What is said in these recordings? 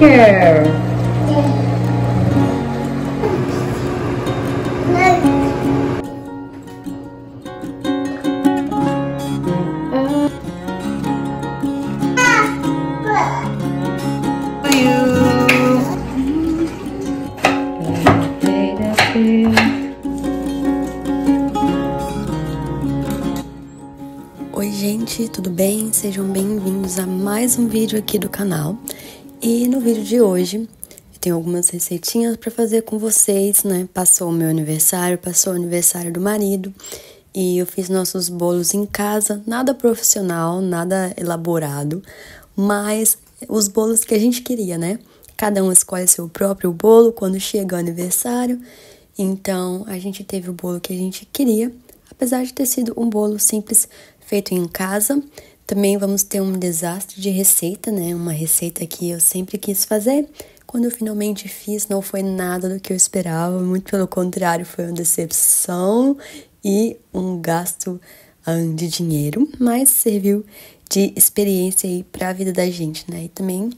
Here. Oi gente, tudo bem? Sejam bem-vindos a mais um vídeo aqui do canal. E no vídeo de hoje eu tenho algumas receitinhas para fazer com vocês, né? Passou o meu aniversário, passou o aniversário do marido e eu fiz nossos bolos em casa, nada profissional, nada elaborado, mas os bolos que a gente queria, né? Cada um escolhe seu próprio bolo quando chega o aniversário, então a gente teve o bolo que a gente queria, apesar de ter sido um bolo simples feito em casa. Também vamos ter um desastre de receita, né? Uma receita que eu sempre quis fazer. Quando eu finalmente fiz, não foi nada do que eu esperava. Muito pelo contrário, foi uma decepção e um gasto de dinheiro. Mas serviu de experiência aí para a vida da gente, né? E também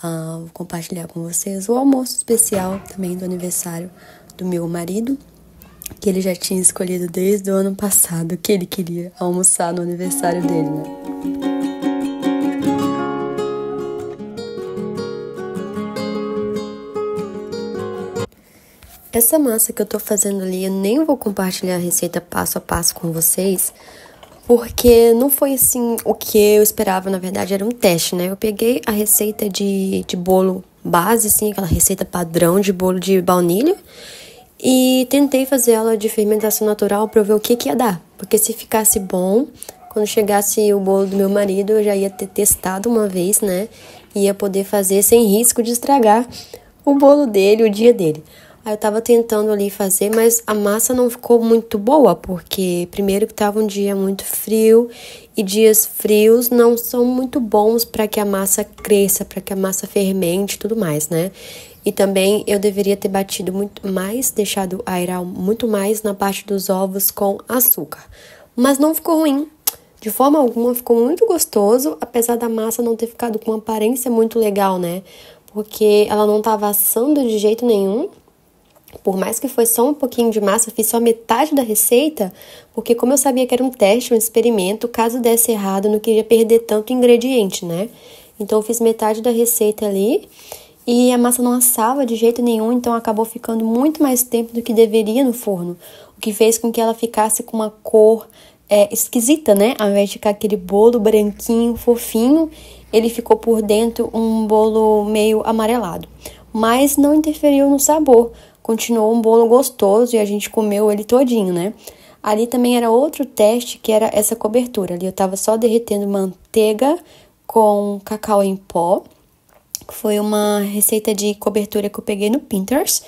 vou compartilhar com vocês o almoço especial também do aniversário do meu marido, que ele já tinha escolhido desde o ano passado, que ele queria almoçar no aniversário dele, né? Essa massa que eu tô fazendo ali, eu nem vou compartilhar a receita passo a passo com vocês, porque não foi assim o que eu esperava, na verdade era um teste, né? Eu peguei a receita de bolo base, assim, aquela receita padrão de bolo de baunilha, e tentei fazer ela de fermentação natural para ver o que ia dar. Porque se ficasse bom, quando chegasse o bolo do meu marido, eu já ia ter testado uma vez, né? E ia poder fazer sem risco de estragar o bolo dele, o dia dele. Aí eu tava tentando ali fazer, mas a massa não ficou muito boa, porque primeiro que tava um dia muito frio, e dias frios não são muito bons para que a massa cresça, para que a massa fermente e tudo mais, né? E também eu deveria ter batido muito mais, deixado aerar muito mais na parte dos ovos com açúcar. Mas não ficou ruim. De forma alguma ficou muito gostoso, apesar da massa não ter ficado com uma aparência muito legal, né? Porque ela não tava assando de jeito nenhum. Por mais que foi só um pouquinho de massa, eu fiz só metade da receita, porque como eu sabia que era um teste, um experimento, caso desse errado, eu não queria perder tanto ingrediente, né? Então eu fiz metade da receita ali. E a massa não assava de jeito nenhum, então acabou ficando muito mais tempo do que deveria no forno. O que fez com que ela ficasse com uma cor esquisita, né? Ao invés de ficar aquele bolo branquinho, fofinho, ele ficou por dentro um bolo meio amarelado. Mas não interferiu no sabor. Continuou um bolo gostoso e a gente comeu ele todinho, né? Ali também era outro teste, que era essa cobertura. Ali eu tava só derretendo manteiga com cacau em pó. Foi uma receita de cobertura que eu peguei no Pinterest,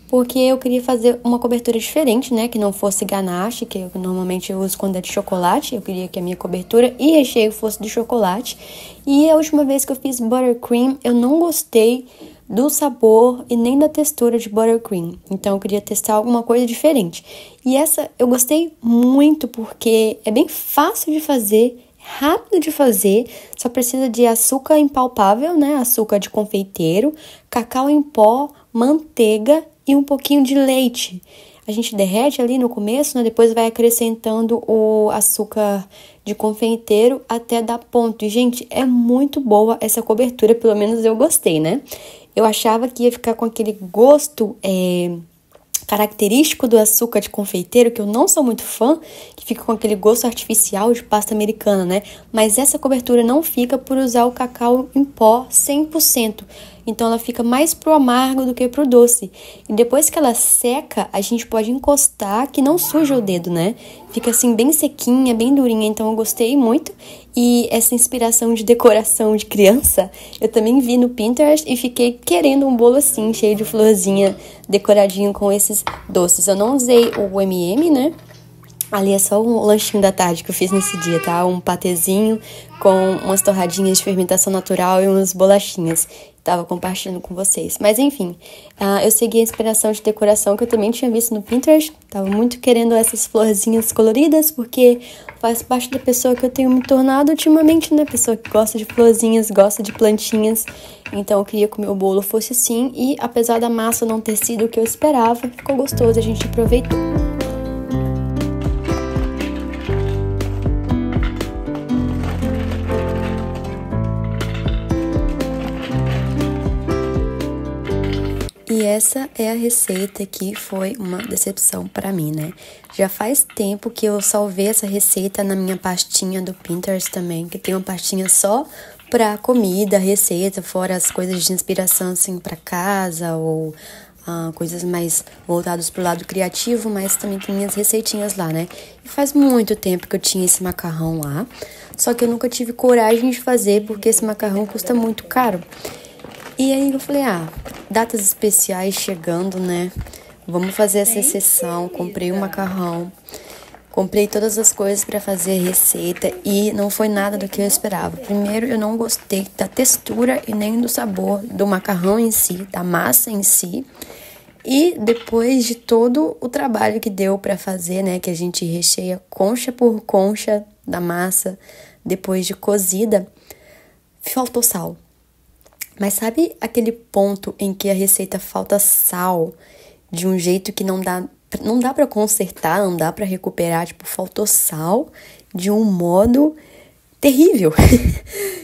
porque eu queria fazer uma cobertura diferente, né? Que não fosse ganache, que eu normalmente uso quando é de chocolate. Eu queria que a minha cobertura e recheio fosse de chocolate. E a última vez que eu fiz buttercream, eu não gostei do sabor e nem da textura de buttercream. Então eu queria testar alguma coisa diferente. E essa eu gostei muito, porque é bem fácil de fazer, rápido de fazer, só precisa de açúcar impalpável, né? Açúcar de confeiteiro, cacau em pó, manteiga e um pouquinho de leite. A gente derrete ali no começo, né? Depois vai acrescentando o açúcar de confeiteiro até dar ponto. E, gente, é muito boa essa cobertura, pelo menos eu gostei, né? Eu achava que ia ficar com aquele gosto característico do açúcar de confeiteiro, que eu não sou muito fã, que fica com aquele gosto artificial de pasta americana, né? Mas essa cobertura não fica por usar o cacau em pó 100%. Então ela fica mais pro amargo do que pro doce. E depois que ela seca, a gente pode encostar, que não suja o dedo, né? Fica assim bem sequinha, bem durinha, então eu gostei muito. E essa inspiração de decoração de criança, eu também vi no Pinterest e fiquei querendo um bolo assim, cheio de florzinha, decoradinho com esses doces. Eu não usei o M&M, né? Ali é só um lanchinho da tarde que eu fiz nesse dia, tá? Um patezinho com umas torradinhas de fermentação natural e umas bolachinhas. Tava compartilhando com vocês. Mas enfim, eu segui a inspiração de decoração que eu também tinha visto no Pinterest. Tava muito querendo essas florzinhas coloridas, porque faz parte da pessoa que eu tenho me tornado ultimamente, né? Pessoa que gosta de florzinhas, gosta de plantinhas. Então eu queria que o meu bolo fosse assim. E apesar da massa não ter sido o que eu esperava, ficou gostoso, a gente aproveitou. E essa é a receita que foi uma decepção para mim, né? Já faz tempo que eu salvei essa receita na minha pastinha do Pinterest também, que tem uma pastinha só pra comida, receita, fora as coisas de inspiração assim para casa ou coisas mais voltadas pro lado criativo, mas também tem minhas receitinhas lá, né? E faz muito tempo que eu tinha esse macarrão lá, só que eu nunca tive coragem de fazer porque esse macarrão custa muito caro. E aí eu falei, datas especiais chegando, né? Vamos fazer essa exceção. Comprei um macarrão, comprei todas as coisas para fazer a receita e não foi nada do que eu esperava. Primeiro, eu não gostei da textura e nem do sabor do macarrão em si, da massa em si. E depois de todo o trabalho que deu para fazer, né? Que a gente recheia concha por concha da massa, depois de cozida, faltou sal. Mas sabe aquele ponto em que a receita falta sal de um jeito que não dá para consertar, não dá para recuperar, tipo, faltou sal de um modo terrível,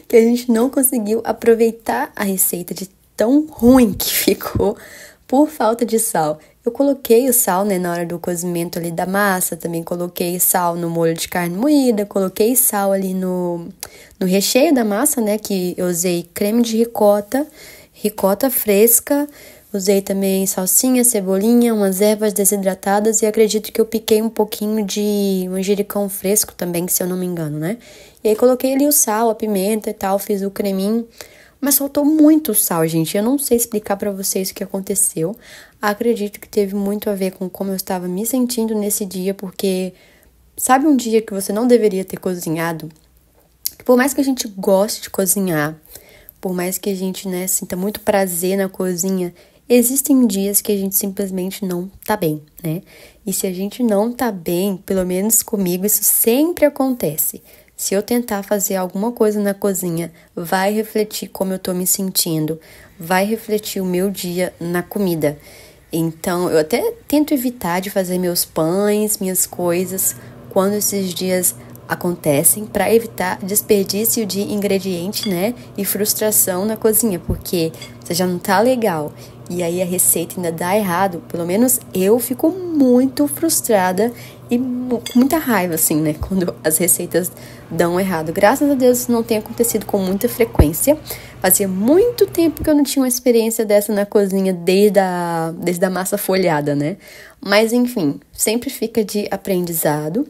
que a gente não conseguiu aproveitar a receita de tão ruim que ficou por falta de sal. Eu coloquei o sal, né, na hora do cozimento ali da massa, também coloquei sal no molho de carne moída, coloquei sal ali no recheio da massa, né, que eu usei creme de ricota fresca, usei também salsinha, cebolinha, umas ervas desidratadas e acredito que eu piquei um pouquinho de manjericão fresco também, se eu não me engano, né. E aí coloquei ali o sal, a pimenta e tal, fiz o creminho. Mas faltou muito sal, gente. Eu não sei explicar pra vocês o que aconteceu. Acredito que teve muito a ver com como eu estava me sentindo nesse dia, porque sabe um dia que você não deveria ter cozinhado? Por mais que a gente goste de cozinhar, por mais que a gente, né, sinta muito prazer na cozinha, existem dias que a gente simplesmente não tá bem, né? E se a gente não tá bem, pelo menos comigo, isso sempre acontece. Se eu tentar fazer alguma coisa na cozinha, vai refletir como eu tô me sentindo, vai refletir o meu dia na comida. Então, eu até tento evitar de fazer meus pães, minhas coisas, quando esses dias acontecem, para evitar desperdício de ingrediente, né? E frustração na cozinha, porque você já não tá legal e aí a receita ainda dá errado. Pelo menos eu fico muito frustrada e com muita raiva, assim, né? Quando as receitas dão errado. Graças a Deus isso não tem acontecido com muita frequência. Fazia muito tempo que eu não tinha uma experiência dessa na cozinha, desde a massa folhada, né? Mas, enfim, sempre fica de aprendizado,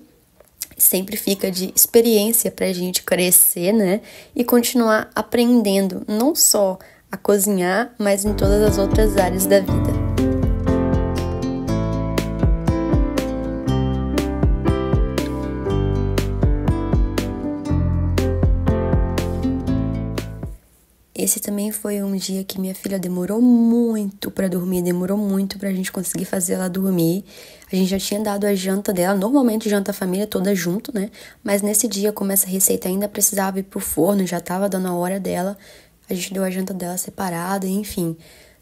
sempre fica de experiência pra gente crescer, né? E continuar aprendendo, não só a cozinhar, mas em todas as outras áreas da vida. Esse também foi um dia que minha filha demorou muito pra dormir, demorou muito pra gente conseguir fazer ela dormir. A gente já tinha dado a janta dela, normalmente janta a família toda junto, né? Mas nesse dia, como essa receita ainda precisava ir pro forno, já tava dando a hora dela, a gente deu a janta dela separada, enfim.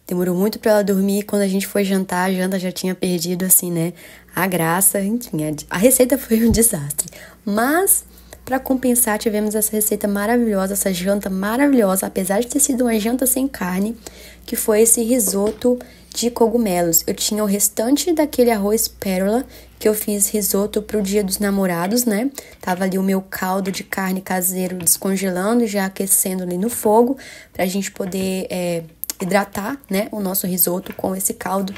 Demorou muito pra ela dormir, quando a gente foi jantar, a janta já tinha perdido, assim, né? A graça, enfim, a receita foi um desastre. Mas, para compensar, tivemos essa receita maravilhosa, essa janta maravilhosa, apesar de ter sido uma janta sem carne, que foi esse risoto de cogumelos. Eu tinha o restante daquele arroz pérola, que eu fiz risoto pro Dia dos Namorados, né? Tava ali o meu caldo de carne caseiro descongelando, já aquecendo ali no fogo, pra gente poder hidratar, né, o nosso risoto com esse caldo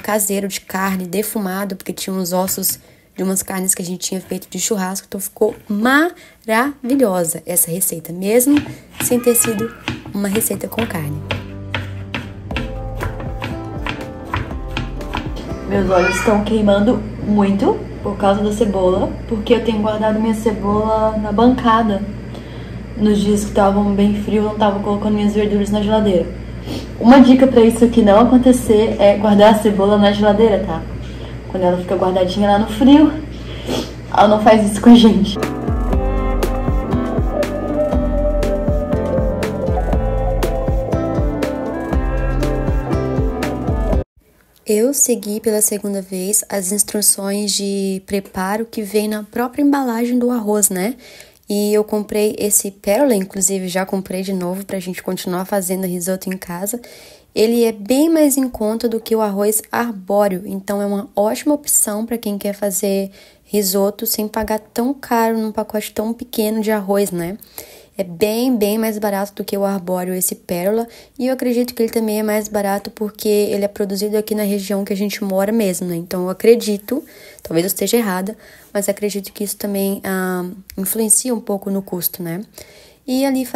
caseiro de carne defumado, porque tinha uns ossos de umas carnes que a gente tinha feito de churrasco, então ficou maravilhosa essa receita, mesmo sem ter sido uma receita com carne. Meus olhos estão queimando muito por causa da cebola, porque eu tenho guardado minha cebola na bancada. Nos dias que estavam bem frio, eu não tava colocando minhas verduras na geladeira. Uma dica pra isso aqui não acontecer é guardar a cebola na geladeira, tá? Quando ela fica guardadinha lá no frio, ela não faz isso com a gente. Eu segui pela segunda vez as instruções de preparo que vem na própria embalagem do arroz, né? E eu comprei esse pérola, inclusive já comprei de novo pra gente continuar fazendo risoto em casa. Ele é bem mais em conta do que o arroz arbóreo, então é uma ótima opção para quem quer fazer risoto sem pagar tão caro num pacote tão pequeno de arroz, né? É bem mais barato do que o arbóreo, esse pérola, e eu acredito que ele também é mais barato porque ele é produzido aqui na região que a gente mora mesmo, né? Então eu acredito, talvez eu esteja errada, mas acredito que isso também influencia um pouco no custo, né? E ali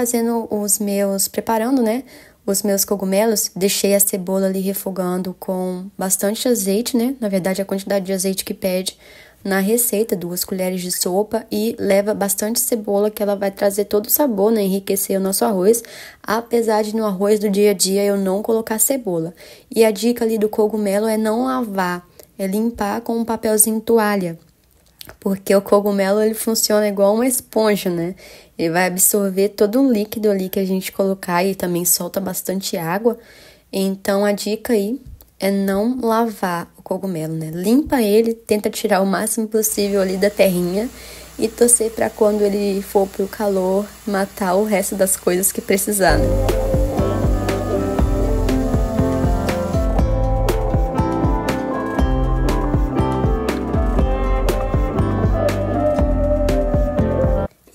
preparando, né, os meus cogumelos, deixei a cebola ali refogando com bastante azeite, né? Na verdade, a quantidade de azeite que pede na receita, 2 colheres de sopa, e leva bastante cebola, que ela vai trazer todo o sabor, né, enriquecer o nosso arroz, apesar de no arroz do dia a dia eu não colocar cebola. E a dica ali do cogumelo é não lavar, é limpar com um papelzinho toalha, porque o cogumelo ele funciona igual uma esponja, né? Ele vai absorver todo um líquido ali que a gente colocar e também solta bastante água. Então a dica aí é não lavar o cogumelo, né? Limpa ele, tenta tirar o máximo possível ali da terrinha e torcer para quando ele for pro calor matar o resto das coisas que precisar, né?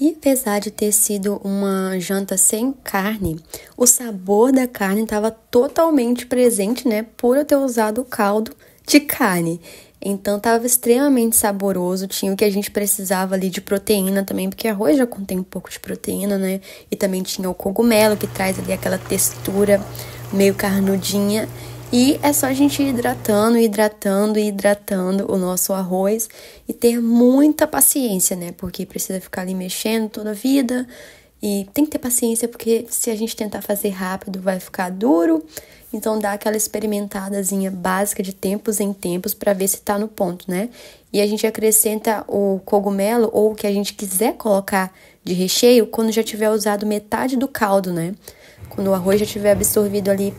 E apesar de ter sido uma janta sem carne, o sabor da carne estava totalmente presente, né? Por eu ter usado o caldo de carne. Então estava extremamente saboroso, tinha o que a gente precisava ali de proteína também, porque arroz já contém um pouco de proteína, né? E também tinha o cogumelo, que traz ali aquela textura meio carnudinha. E é só a gente ir hidratando o nosso arroz e ter muita paciência, né? Porque precisa ficar ali mexendo toda a vida. E tem que ter paciência, porque se a gente tentar fazer rápido, vai ficar duro. Então, dá aquela experimentadazinha básica de tempos em tempos para ver se tá no ponto, né? E a gente acrescenta o cogumelo ou o que a gente quiser colocar de recheio quando já tiver usado metade do caldo, né? Quando o arroz já tiver absorvido ali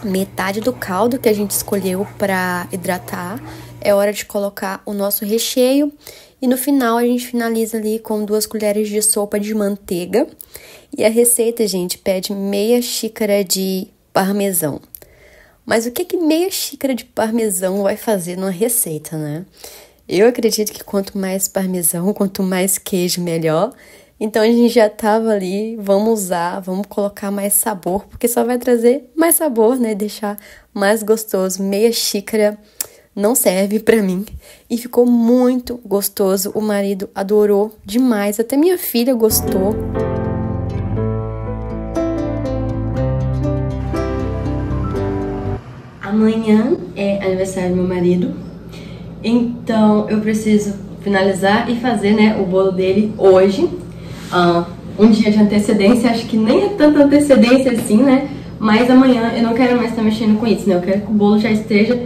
metade do caldo que a gente escolheu para hidratar, é hora de colocar o nosso recheio. E no final a gente finaliza ali com 2 colheres de sopa de manteiga. E a receita, gente, pede meia xícara de parmesão. Mas o que meia xícara de parmesão vai fazer numa receita, né? Eu acredito que quanto mais parmesão, quanto mais queijo, melhor. Então a gente já tava ali, vamos colocar mais sabor, porque só vai trazer mais sabor, né? Deixar mais gostoso. Meia xícara não serve pra mim. E ficou muito gostoso. O marido adorou demais. Até minha filha gostou. Amanhã é aniversário do meu marido. Então eu preciso finalizar e fazer, né, o bolo dele hoje. Um dia de antecedência, acho que nem é tanta antecedência assim, né? Mas amanhã eu não quero mais estar mexendo com isso, né? Eu quero que o bolo já esteja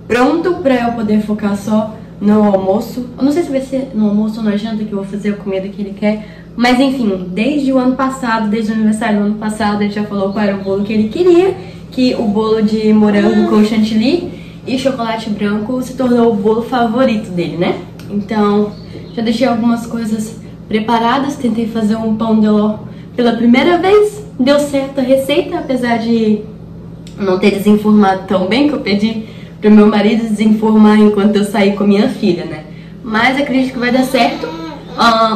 pronto pra eu poder focar só no almoço. Eu não sei se vai ser no almoço ou na janta que eu vou fazer a comida que ele quer. Mas enfim, desde o ano passado, desde o aniversário do ano passado, ele já falou qual era o bolo que ele queria. Que o bolo de morango com chantilly e chocolate branco se tornou o bolo favorito dele, né? Então, já deixei algumas coisas preparadas, tentei fazer um pão de ló pela primeira vez, deu certo a receita, apesar de não ter desenformado tão bem, que eu pedi pro meu marido desenformar enquanto eu saí com minha filha, né? Mas acredito que vai dar certo.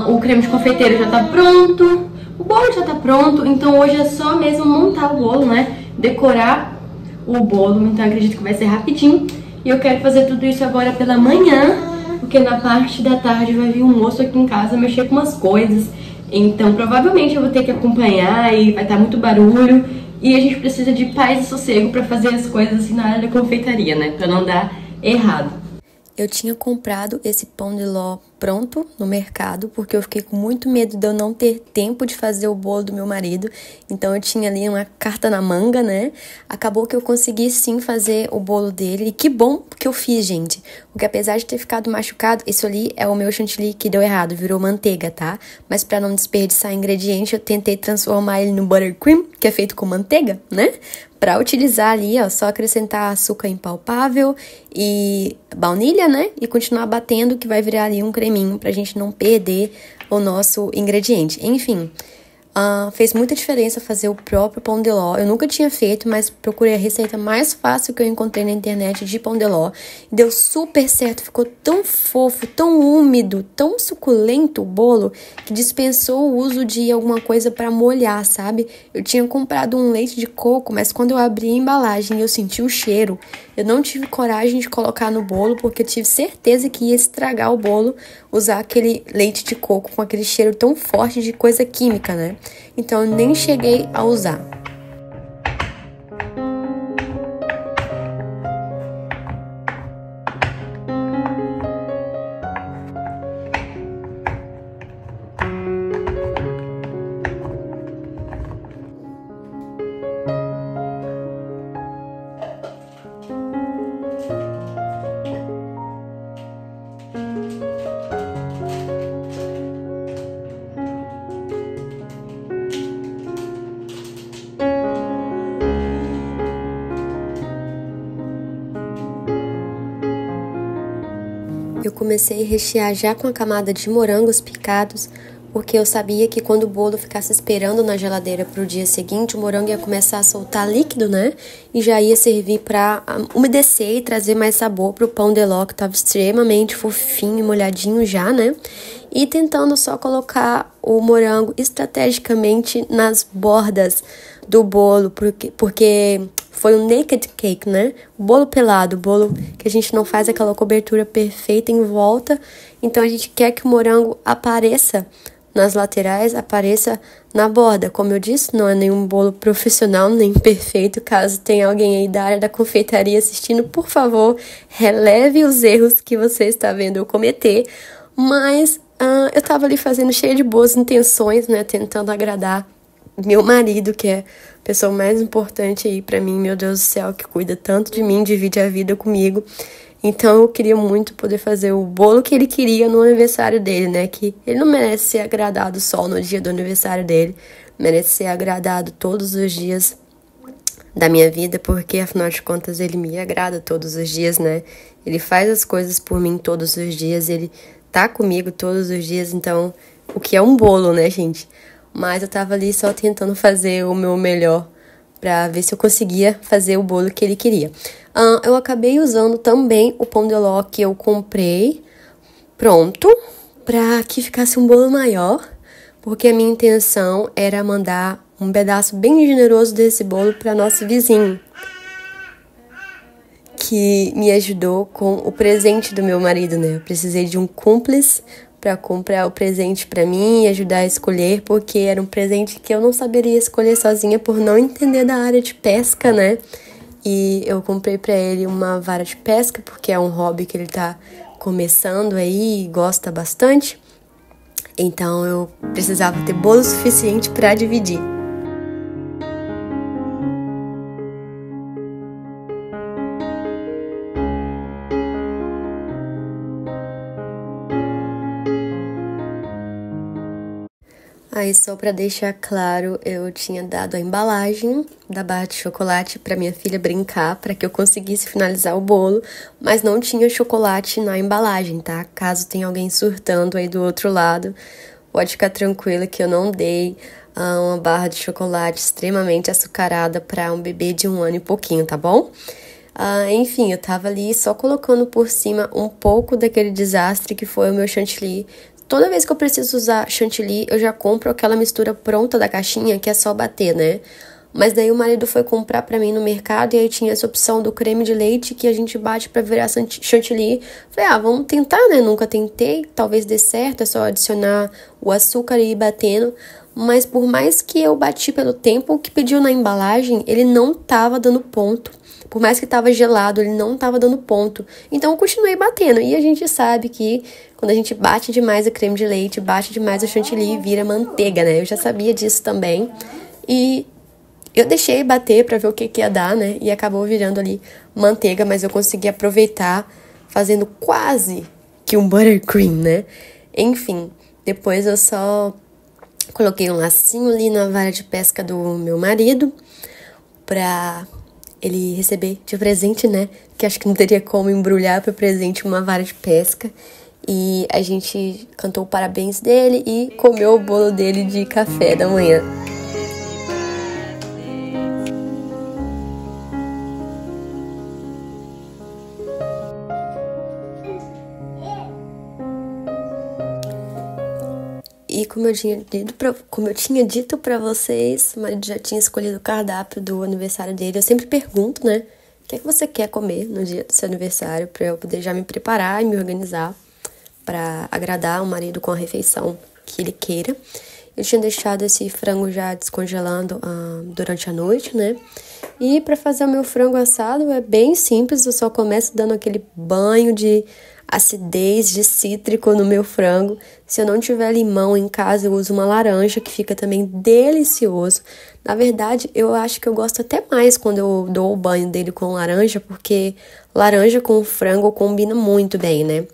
O creme de confeiteiro já tá pronto, o bolo já tá pronto, então hoje é só mesmo montar o bolo, né? Decorar o bolo, então acredito que vai ser rapidinho. E eu quero fazer tudo isso agora pela manhã, porque na parte da tarde vai vir um moço aqui em casa mexer com umas coisas. Então provavelmente eu vou ter que acompanhar e vai estar muito barulho. E a gente precisa de paz e sossego pra fazer as coisas assim na área da confeitaria, né? Pra não dar errado. Eu tinha comprado esse pão de ló pronto no mercado, porque eu fiquei com muito medo de eu não ter tempo de fazer o bolo do meu marido. Então eu tinha ali uma carta na manga, né? Acabou que eu consegui sim fazer o bolo dele. E que bom que eu fiz, gente. Porque apesar de ter ficado machucado, isso ali é o meu chantilly que deu errado, virou manteiga, tá? Mas pra não desperdiçar ingrediente, eu tentei transformar ele no buttercream, que é feito com manteiga, né? Para utilizar ali, ó, só acrescentar açúcar impalpável e baunilha, né? E continuar batendo, que vai virar ali um creminho pra gente não perder o nosso ingrediente. Enfim, fez muita diferença fazer o próprio pão de ló. Eu nunca tinha feito, mas procurei a receita mais fácil que eu encontrei na internet de pão de ló. Deu super certo, ficou tão fofo, tão úmido, tão suculento o bolo, que dispensou o uso de alguma coisa para molhar, sabe? Eu tinha comprado um leite de coco, mas quando eu abri a embalagem e eu senti o cheiro, eu não tive coragem de colocar no bolo, porque eu tive certeza que ia estragar o bolo usar aquele leite de coco com aquele cheiro tão forte de coisa química, né? Então eu nem cheguei a usar. Eu comecei a rechear já com a camada de morangos picados, porque eu sabia que quando o bolo ficasse esperando na geladeira para o dia seguinte, o morango ia começar a soltar líquido, né? E já ia servir para umedecer e trazer mais sabor para o pão de ló, que estava extremamente fofinho e molhadinho já, né? E tentando só colocar o morango estrategicamente nas bordas do bolo, porque foi um naked cake, né? O bolo pelado, o bolo que a gente não faz aquela cobertura perfeita em volta. Então a gente quer que o morango apareça nas laterais, apareça na borda. Como eu disse, não é nenhum bolo profissional, nem perfeito. Caso tenha alguém aí da área da confeitaria assistindo, por favor, releve os erros que você está vendo eu cometer. Mas eu tava ali fazendo cheia de boas intenções, né? Tentando agradar meu marido, que é a pessoa mais importante aí pra mim, meu Deus do céu, que cuida tanto de mim, divide a vida comigo. Então eu queria muito poder fazer o bolo que ele queria no aniversário dele, né? Que ele não merece ser agradado só no dia do aniversário dele, merece ser agradado todos os dias da minha vida, porque afinal de contas ele me agrada todos os dias, né? Ele faz as coisas por mim todos os dias, ele tá comigo todos os dias, então o que é um bolo, né, gente? Mas eu tava ali só tentando fazer o meu melhor pra ver se eu conseguia fazer o bolo que ele queria. Eu acabei usando também o pão de ló que eu comprei pronto, pra que ficasse um bolo maior, porque a minha intenção era mandar um pedaço bem generoso desse bolo para nosso vizinho, que me ajudou com o presente do meu marido, né? Eu precisei de um cúmplice para comprar o presente para mim e ajudar a escolher, porque era um presente que eu não saberia escolher sozinha por não entender da área de pesca, né? E eu comprei para ele uma vara de pesca, porque é um hobby que ele tá começando aí e gosta bastante. Então eu precisava ter bolo suficiente para dividir. Aí, só para deixar claro, eu tinha dado a embalagem da barra de chocolate para minha filha brincar, para que eu conseguisse finalizar o bolo, mas não tinha chocolate na embalagem, tá? Caso tenha alguém surtando aí do outro lado, pode ficar tranquila que eu não dei uma barra de chocolate extremamente açucarada para um bebê de 1 ano e pouquinho, tá bom? Enfim, eu tava ali só colocando por cima um pouco daquele desastre que foi o meu chantilly. Toda vez que eu preciso usar chantilly, eu já compro aquela mistura pronta da caixinha, que é só bater, né? Mas daí o marido foi comprar pra mim no mercado e aí tinha essa opção do creme de leite que a gente bate pra virar chantilly. Falei, vamos tentar, né? Nunca tentei, talvez dê certo, é só adicionar o açúcar e ir batendo. mas por mais que eu bati pelo tempo que pediu na embalagem, ele não tava dando ponto. Por mais que tava gelado, ele não tava dando ponto. Então eu continuei batendo. E a gente sabe que quando a gente bate demais o creme de leite, bate demais o chantilly, vira manteiga, né? Eu já sabia disso também. E eu deixei bater pra ver o que ia dar, né? E acabou virando ali manteiga, mas eu consegui aproveitar fazendo quase que um buttercream, né? Enfim, depois eu só coloquei um lacinho ali na vara de pesca do meu marido pra ele receber de presente, né? Que acho que não teria como embrulhar para presente uma vara de pesca. E a gente cantou o parabéns dele e comeu o bolo dele de café da manhã. E como eu tinha dito pra vocês, o marido já tinha escolhido o cardápio do aniversário dele. Eu sempre pergunto, né? O que é que você quer comer no dia do seu aniversário? Pra eu poder já me preparar e me organizar pra agradar o marido com a refeição que ele queira. Eu tinha deixado esse frango já descongelando durante a noite, né? E pra fazer o meu frango assado é bem simples. Eu só começo dando aquele banho de acidez de cítrico no meu frango. Se eu não tiver limão em casa, eu uso uma laranja, que fica também delicioso. Na verdade, eu acho que eu gosto até mais quando eu dou o banho dele com laranja, porque laranja com frango combina muito bem, né?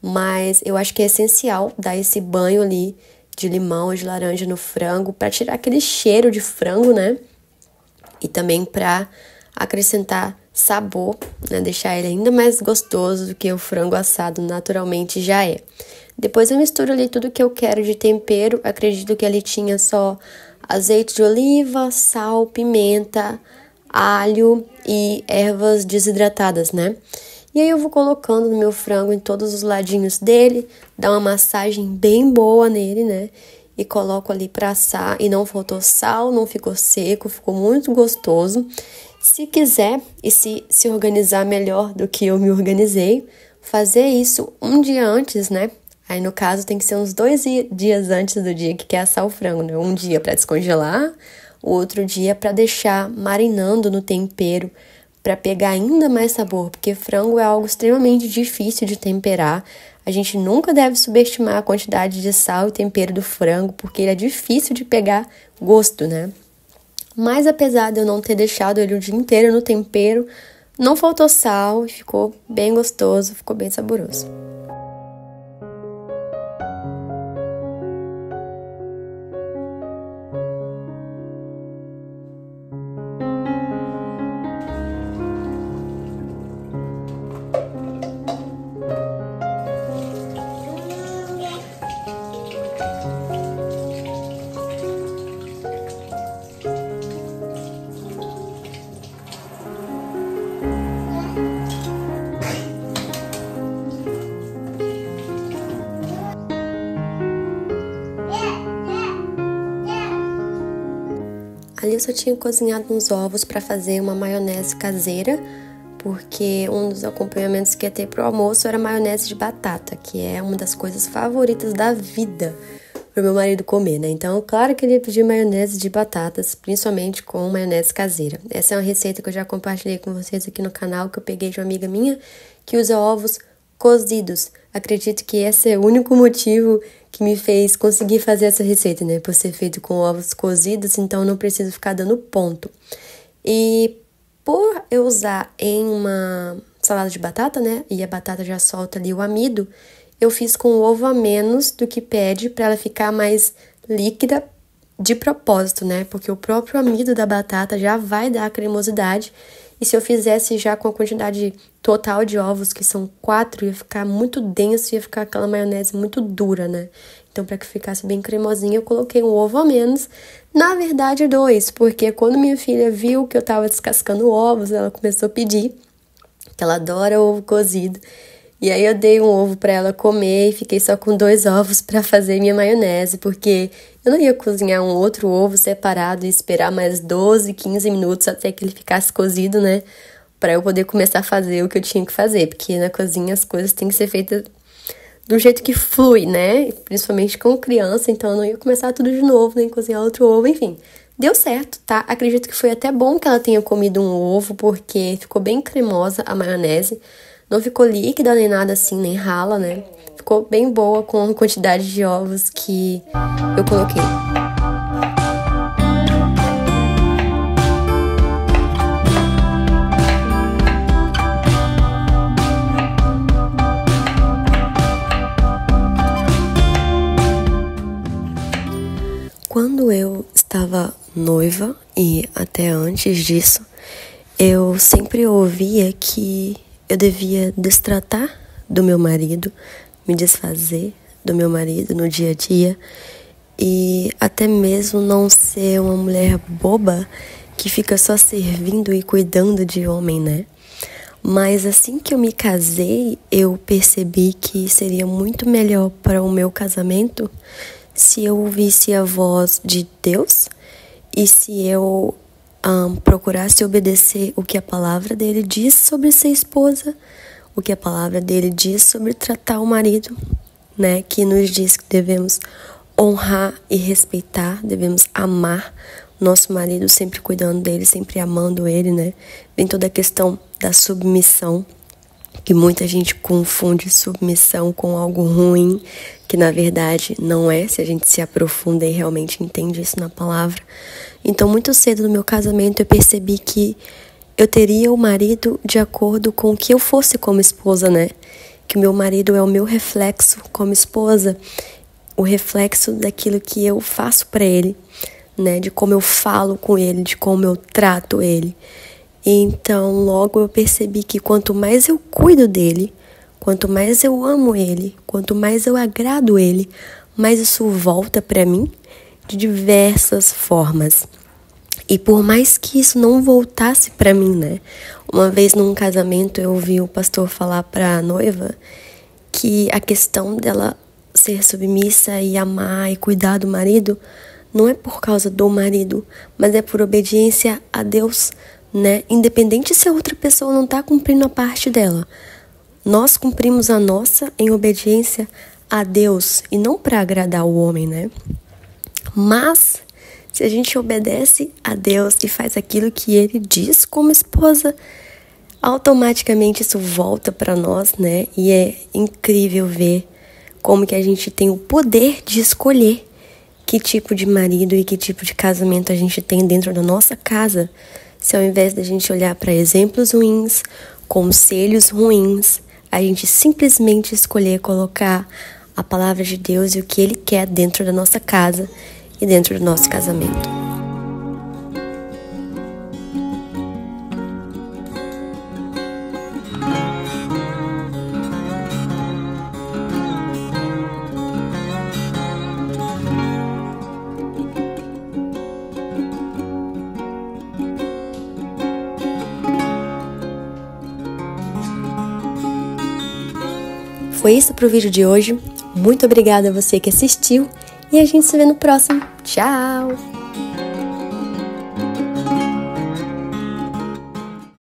Mas eu acho que é essencial dar esse banho ali de limão, de laranja no frango, para tirar aquele cheiro de frango, né? E também para acrescentar sabor, né? Deixar ele ainda mais gostoso do que o frango assado naturalmente já é. Depois eu misturo ali tudo que eu quero de tempero. Acredito que ali tinha só azeite de oliva, sal, pimenta, alho e ervas desidratadas, né? E aí eu vou colocando no meu frango em todos os ladinhos dele, dá uma massagem bem boa nele, né? E coloco ali pra assar. E não faltou sal, não ficou seco, ficou muito gostoso. Se quiser e se organizar melhor do que eu me organizei, fazer isso um dia antes, né? Aí, no caso, tem que ser uns 2 dias antes do dia que quer assar o frango, né? Um dia para descongelar, o outro dia para deixar marinando no tempero, para pegar ainda mais sabor, porque frango é algo extremamente difícil de temperar. A gente nunca deve subestimar a quantidade de sal e tempero do frango, porque ele é difícil de pegar gosto, né? Mas apesar de eu não ter deixado ele o dia inteiro no tempero, não faltou sal e ficou bem gostoso, ficou bem saboroso. Ali eu só tinha cozinhado uns ovos para fazer uma maionese caseira, porque um dos acompanhamentos que ia ter pro almoço era maionese de batata, que é uma das coisas favoritas da vida pro meu marido comer, né? Então, claro que ele ia pedir maionese de batatas, principalmente com maionese caseira. Essa é uma receita que eu já compartilhei com vocês aqui no canal, que eu peguei de uma amiga minha, que usa ovos cozidos. Acredito que esse é o único motivo que me fez conseguir fazer essa receita, né? Por ser feito com ovos cozidos, então não preciso ficar dando ponto. E por eu usar em uma salada de batata, né? E a batata já solta ali o amido, eu fiz com o ovo a menos do que pede para ela ficar mais líquida de propósito, né? Porque o próprio amido da batata já vai dar a cremosidade. E se eu fizesse já com a quantidade total de ovos, que são 4, ia ficar muito denso, ia ficar aquela maionese muito dura, né? Então, para que ficasse bem cremosinha, eu coloquei um ovo a menos. Na verdade, 2, porque quando minha filha viu que eu tava descascando ovos, ela começou a pedir, que ela adora ovo cozido. E aí eu dei um ovo para ela comer e fiquei só com 2 ovos para fazer minha maionese, porque eu não ia cozinhar um outro ovo separado e esperar mais 12, 15 minutos até que ele ficasse cozido, né? Para eu poder começar a fazer o que eu tinha que fazer, porque na cozinha as coisas têm que ser feitas do jeito que flui, né? Principalmente com criança, então eu não ia começar tudo de novo, nem cozinhar outro ovo, enfim. Deu certo, tá? Acredito que foi até bom que ela tenha comido um ovo, porque ficou bem cremosa a maionese. Não ficou líquida nem nada assim, nem rala, né? Ficou bem boa com a quantidade de ovos que eu coloquei. Quando eu estava noiva e até antes disso, eu sempre ouvia que eu devia destratar do meu marido, me desfazer do meu marido no dia a dia e até mesmo não ser uma mulher boba que fica só servindo e cuidando de homem, né? Mas assim que eu me casei, eu percebi que seria muito melhor para o meu casamento se eu ouvisse a voz de Deus e se eu procurasse obedecer o que a palavra dele diz sobre ser esposa, o que a palavra dele diz sobre tratar o marido, né? Que nos diz que devemos honrar e respeitar, devemos amar nosso marido, sempre cuidando dele, sempre amando ele, né? Vem toda a questão da submissão, que muita gente confunde submissão com algo ruim, que na verdade não é, se a gente se aprofunda e realmente entende isso na palavra. Então, muito cedo no meu casamento, eu percebi que eu teria o marido de acordo com o que eu fosse como esposa, né? Que o meu marido é o meu reflexo como esposa, o reflexo daquilo que eu faço para ele, né? De como eu falo com ele, de como eu trato ele. Então, logo eu percebi que quanto mais eu cuido dele, quanto mais eu amo ele, quanto mais eu agrado ele, mais isso volta para mim de diversas formas. E por mais que isso não voltasse para mim, né? Uma vez num casamento eu ouvi o pastor falar para a noiva que a questão dela ser submissa e amar e cuidar do marido não é por causa do marido, mas é por obediência a Deus, né? Independente se a outra pessoa não está cumprindo a parte dela. Nós cumprimos a nossa em obediência a Deus e não para agradar o homem, né? Mas se a gente obedece a Deus e faz aquilo que Ele diz como esposa, automaticamente isso volta para nós, né? E é incrível ver como que a gente tem o poder de escolher que tipo de marido e que tipo de casamento a gente tem dentro da nossa casa. Se ao invés da gente olhar para exemplos ruins, conselhos ruins, a gente simplesmente escolher colocar a palavra de Deus e o que Ele quer dentro da nossa casa e dentro do nosso casamento. Foi isso pro vídeo de hoje. Muito obrigada a você que assistiu e a gente se vê no próximo. Tchau!